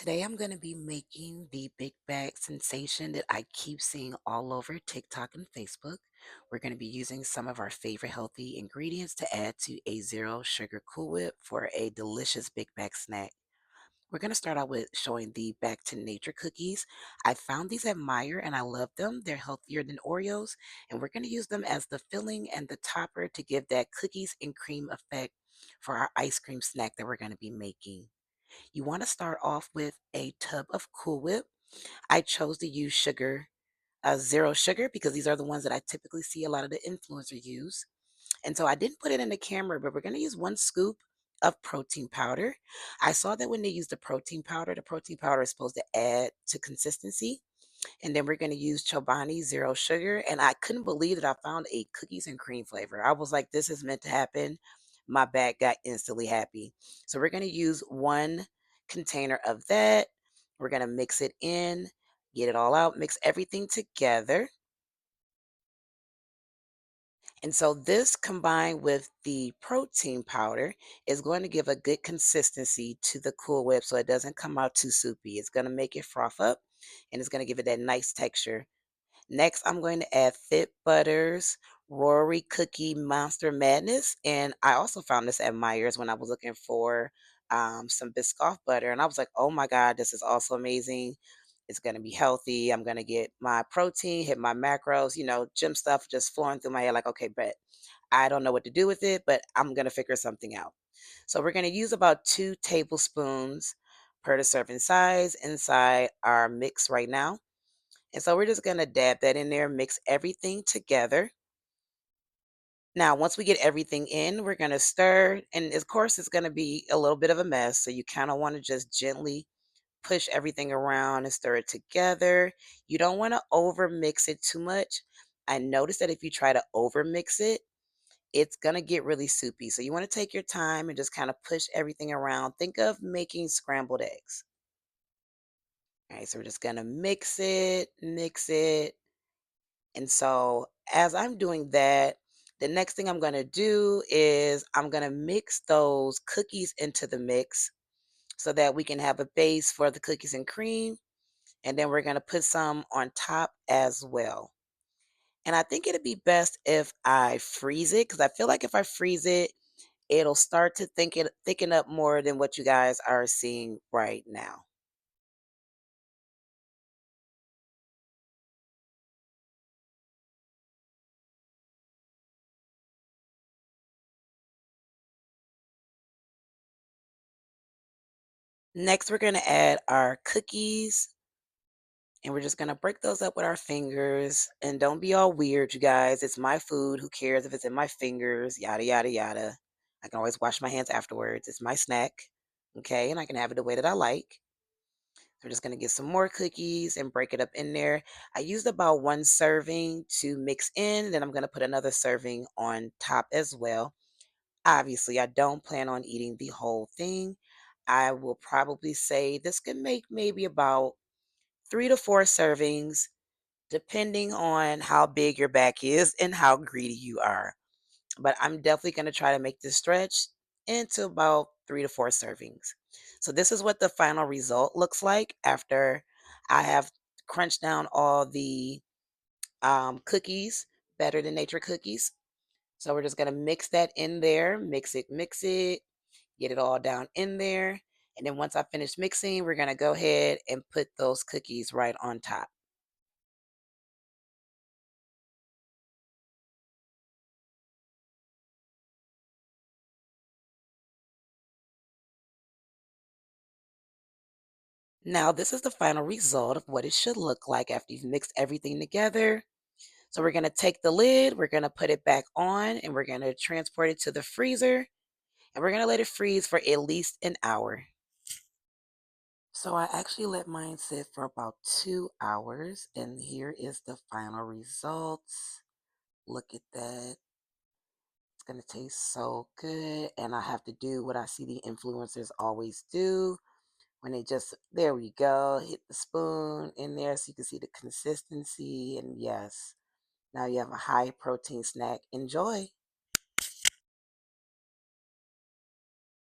Today I'm going to be making the Big Bag sensation that I keep seeing all over TikTok and Facebook. We're going to be using some of our favorite healthy ingredients to add to a zero sugar Cool Whip for a delicious Big Bag snack. We're going to start out with showing the Back to Nature cookies. I found these at Meijer and I love them. They're healthier than Oreos, and we're going to use them as the filling and the topper to give that cookies and cream effect for our ice cream snack that we're going to be making. You want to start off with a tub of Cool Whip. I chose to use sugar, zero sugar, because these are the ones that I typically see a lot of the influencers use. And so I didn't put it in the camera, but we're going to use 1 scoop of protein powder. I saw that when they use the protein powder is supposed to add to consistency. And then we're going to use Chobani Zero Sugar. And I couldn't believe that I found a cookies and cream flavor. I was like, this is meant to happen. My bag got instantly happy. So we're going to use 1 container of that. We're going to mix it in, get it all out, mix everything together. And so this combined with the protein powder is going to give a good consistency to the Cool Whip so it doesn't come out too soupy. It's going to make it froth up and it's going to give it that nice texture. Next, I'm going to add Fit Butter's Rory Cookie Monster Madness. And I also found this at Myers when I was looking for some Biscoff butter. And I was like, oh my God, this is also amazing. It's going to be healthy. I'm going to get my protein, hit my macros, gym stuff just flowing through my head. Like, okay, but I don't know what to do with it, but I'm going to figure something out. So we're going to use about 2 tablespoons per the serving size inside our mix right now. And so we're just going to dab that in there, mix everything together. Now, once we get everything in, we're going to stir. And of course, it's going to be a little bit of a mess. So you kind of want to just gently push everything around and stir it together. You don't want to over mix it too much. I noticed that if you try to over mix it, it's going to get really soupy. So you want to take your time and just kind of push everything around. Think of making scrambled eggs. All right, so we're just going to mix it. And so as I'm doing that, the next thing I'm going to do is I'm going to mix those cookies into the mix so that we can have a base for the cookies and cream. And then we're going to put some on top as well. And I think it'd be best if I freeze it because I feel like if I freeze it, it'll start to thicken up more than what you guys are seeing right now. Next, we're going to add our cookies. And we're just gonna break those up with our fingers. And don't be all weird, you guys. It's my food. Who cares if it's in my fingers? Yada, yada, yada. I can always wash my hands afterwards. It's my snack. Okay. And I can have it the way that I like. I'm just gonna get some more cookies and break it up in there. I used about 1 serving to mix in. Then I'm gonna put another serving on top as well. Obviously, I don't plan on eating the whole thing. I will probably say this could make maybe about 3 to 4 servings depending on how big your back is and how greedy you are. But I'm definitely going to try to make this stretch into about 3 to 4 servings. So this is what the final result looks like after I have crunched down all the cookies, Better Than Nature cookies. So we're just going to mix that in there, mix it, get it all down in there. And then once I finish mixing, we're going to go ahead and put those cookies right on top. Now, this is the final result of what it should look like after you've mixed everything together. So we're going to take the lid, we're going to put it back on, and we're going to transport it to the freezer, and we're going to let it freeze for at least an hour. So I actually let mine sit for about 2 hours, and here is the final results. Look at that. It's going to taste so good, and I have to do what I see the influencers always do when they just, there we go, hit the spoon in there so you can see the consistency. And yes, now you have a high protein snack. Enjoy.